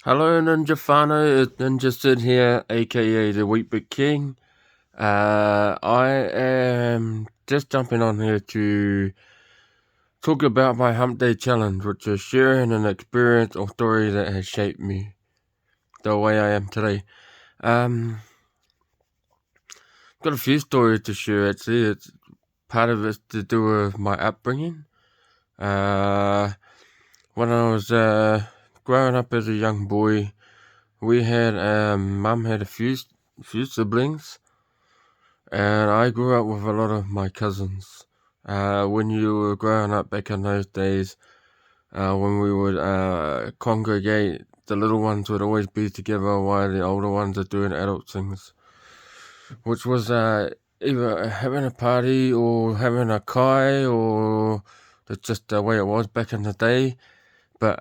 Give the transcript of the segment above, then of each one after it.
Hello, Ninja Whānau. It's Ninja Sid here, aka the Wheatbix King. I am just jumping on here to talk about my Hump Day Challenge, which is sharing an experience or story that has shaped me the way I am today. Got a few stories to share actually. It's part of it's to do with my upbringing. When I was growing up as a young boy, we had mum had a few siblings, and I grew up with a lot of my cousins. When you were growing up back in those days, when we would congregate, the little ones would always be together while the older ones are doing adult things, which was either having a party or having a kai, or that's just the way it was back in the day. But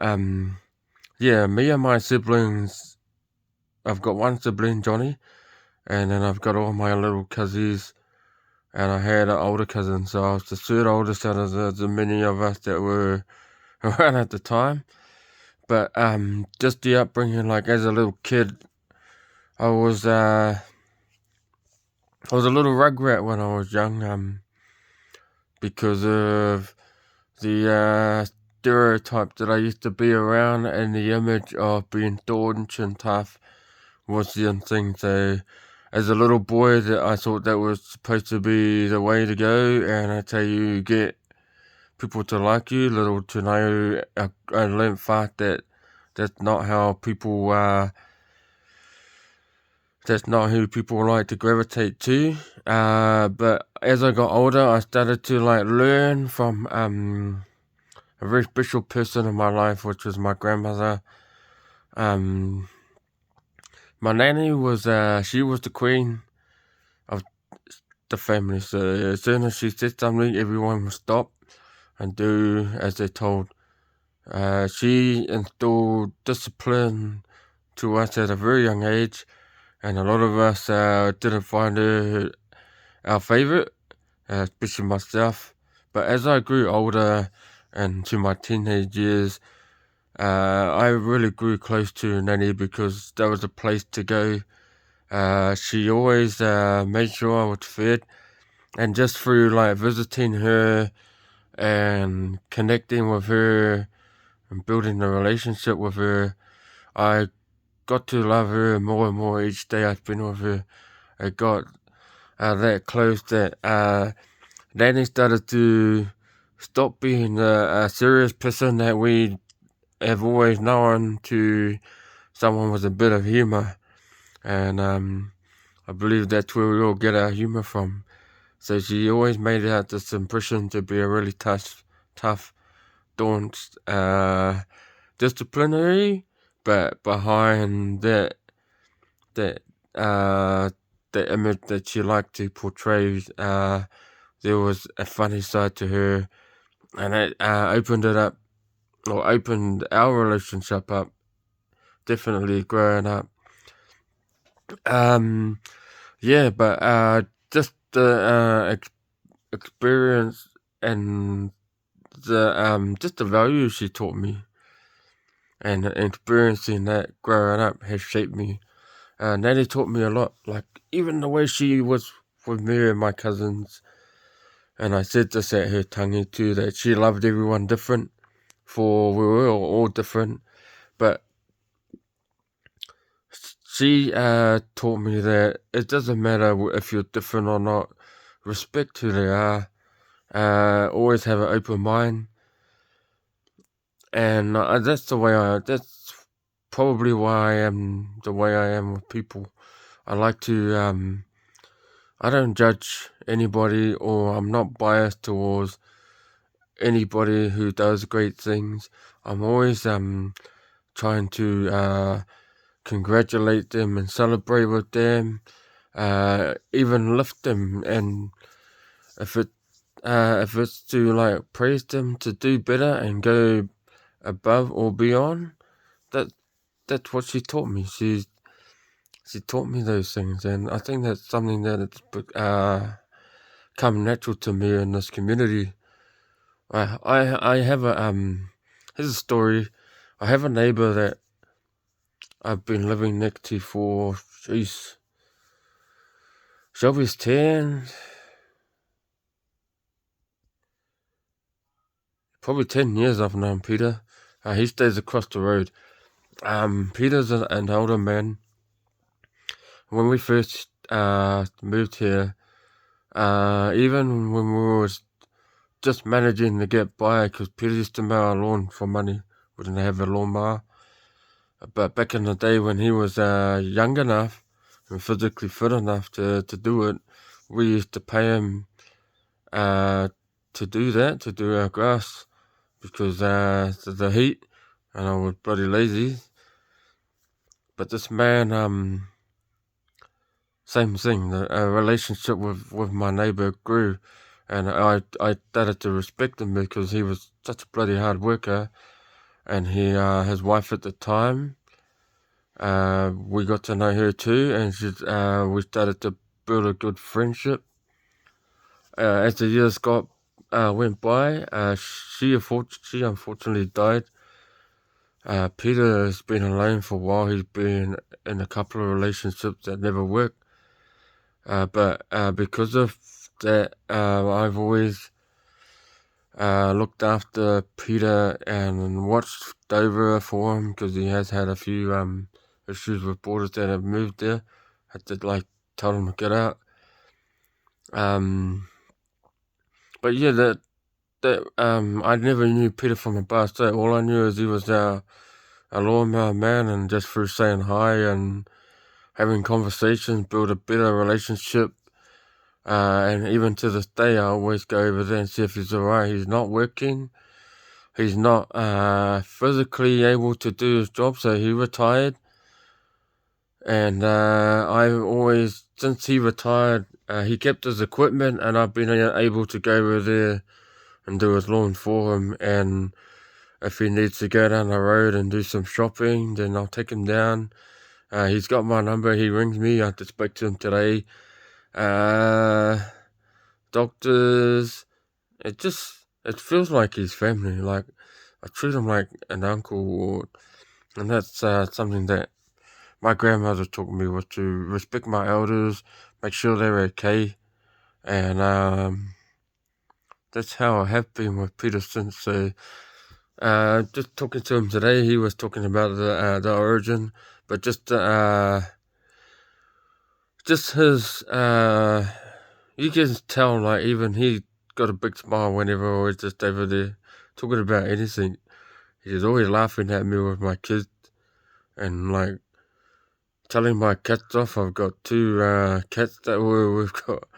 yeah, me and my siblings, I've got one sibling, Johnny, and then I've got all my little cousins, and I had an older cousin, so I was the third oldest out of the many of us that were around at the time. But just the upbringing, like as a little kid, I was a little rugrat when I was young, because of the stereotype that I used to be around, and the image of being staunch and tough was the thing. So as a little boy, that I thought that was supposed to be the way to go, and that's how you get people to like you. Little to know, I learned fast that that's not how people. That's not who people like to gravitate to. But as I got older, I started to like learn from a very special person in my life, which was my grandmother. Um, my nanny was she was the queen of the family. So as soon as she said something, everyone would stop and do as they're told. She instilled discipline to us at a very young age, and a lot of us didn't find her our favourite, especially myself. But as I grew older and to my teenage years, I really grew close to Nanny because there was a place to go. She always made sure I was fed, and just through like visiting her and connecting with her and building a relationship with her, I got to love her more and more each day I spent with her. I got that close that Danny started to stop being a serious person that we have always known to someone with a bit of humour. And I believe that's where we all get our humour from. So she always made out this impression to be a really tough, staunch, disciplinary, but behind that the image that she liked to portray, there was a funny side to her, and it opened it up, or opened our relationship up. Definitely growing up. Yeah, but just the experience and the just the values she taught me, and experiencing that growing up has shaped me. Nanny taught me a lot, like even the way she was with me and my cousins. And I said this at her tangi too, that she loved everyone different, for we were all different. But she taught me that it doesn't matter if you're different or not. Respect who they are. Always have an open mind, and that's probably why I am the way I am with people. I like to I don't judge anybody, or I'm not biased towards anybody who does great things. I'm always trying to congratulate them and celebrate with them, even lift them, and if it's to like praise them to do better and go above or beyond, that that's what she taught me. She taught me those things, and I think that's something that it's come natural to me in this community. I have a here's a story. I have a neighbor that I've been living next to for, jeez, Shelby's 10, probably 10 years I've known Peter. He stays across the road. Peter's an older man. When we first moved here, even when we were just managing to get by, because Peter used to mow our lawn for money. We didn't have a lawnmower. But back in the day when he was young enough and physically fit enough to do it, we used to pay him to do that, to do our grass, because the heat, and I was bloody lazy. But this man, same thing, the relationship with my neighbour grew, and I started to respect him because he was such a bloody hard worker, and his wife at the time, we got to know her too, and we started to build a good friendship. As the years went by, she unfortunately died. Peter has been alone for a while. He's been in a couple of relationships that never worked. But because of that, I've always looked after Peter and watched over for him, because he has had a few issues with borders that have moved there. Had to tell him to get out. But yeah, I never knew Peter from a bar state. All I knew is he was a lawnmower man, and just through saying hi and having conversations, build a better relationship. And even to this day, I always go over there and see if he's alright. He's not working. He's not physically able to do his job, so he retired. And I've always, since he retired, he kept his equipment, and I've been able to go over there and do his lawn for him. And if he needs to go down the road and do some shopping, then I'll take him down. He's got my number. He rings me. I just spoke to him today. Doctors, it feels like he's family. Like, I treat him like an uncle, and that's something that my grandmother taught me, was to respect my elders, make sure they're okay, and that's how I have been with Peter since. So, just talking to him today, he was talking about the origin, but just his you can tell, like, even he got a big smile whenever I was just over there talking about anything. He's always laughing at me with my kids, and like telling my cats off. I've got two cats that we've got,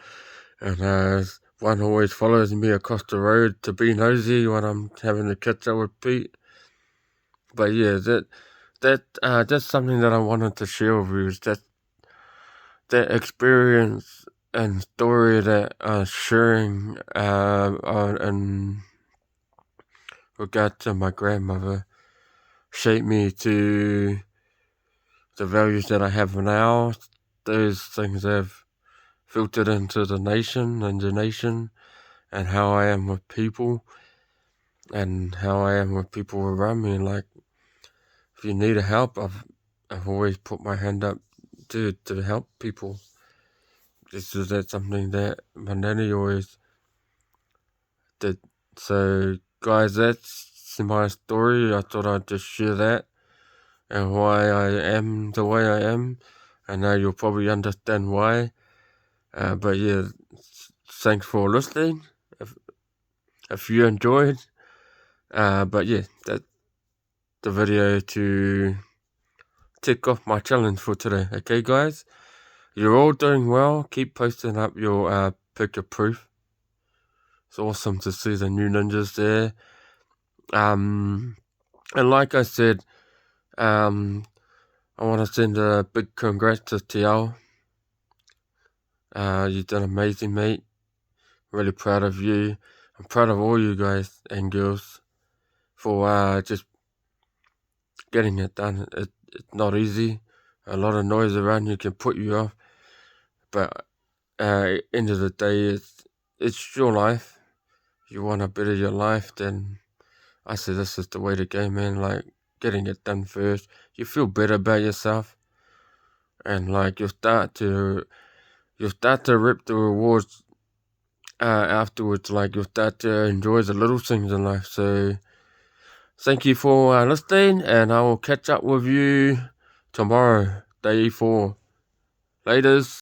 and one always follows me across the road to be nosy when I'm having to catch up with Pete. But yeah, that's something that I wanted to share with you, is that experience and story that sharing in regard to my grandmother shaped me to the values that I have now. Those things have filtered into the nation and how I am with people, and how I am with people around me. Like, if you need help, I've always put my hand up to help people. This is something that my nanny always did. So, guys, that's my story. I thought I'd just share that and why I am the way I am. I know you'll probably understand why. But yeah, thanks for listening. If you enjoyed, but yeah, that's the video to tick off my challenge for today. Okay, guys, you're all doing well. Keep posting up your picture proof. It's awesome to see the new ninjas there. And like I said, I want to send a big congrats to Tiao. You've done amazing, mate. Really proud of you. I'm proud of all you guys and girls for just getting it done. It's not easy. A lot of noise around you can put you off, but end of the day, it's your life. You want to better your life, then I say this is the way to go, man. Like, getting it done first, you feel better about yourself, and like you'll start to reap the rewards afterwards. Like you'll start to enjoy the little things in life. So thank you for listening, and I will catch up with you tomorrow, day 4. Laters.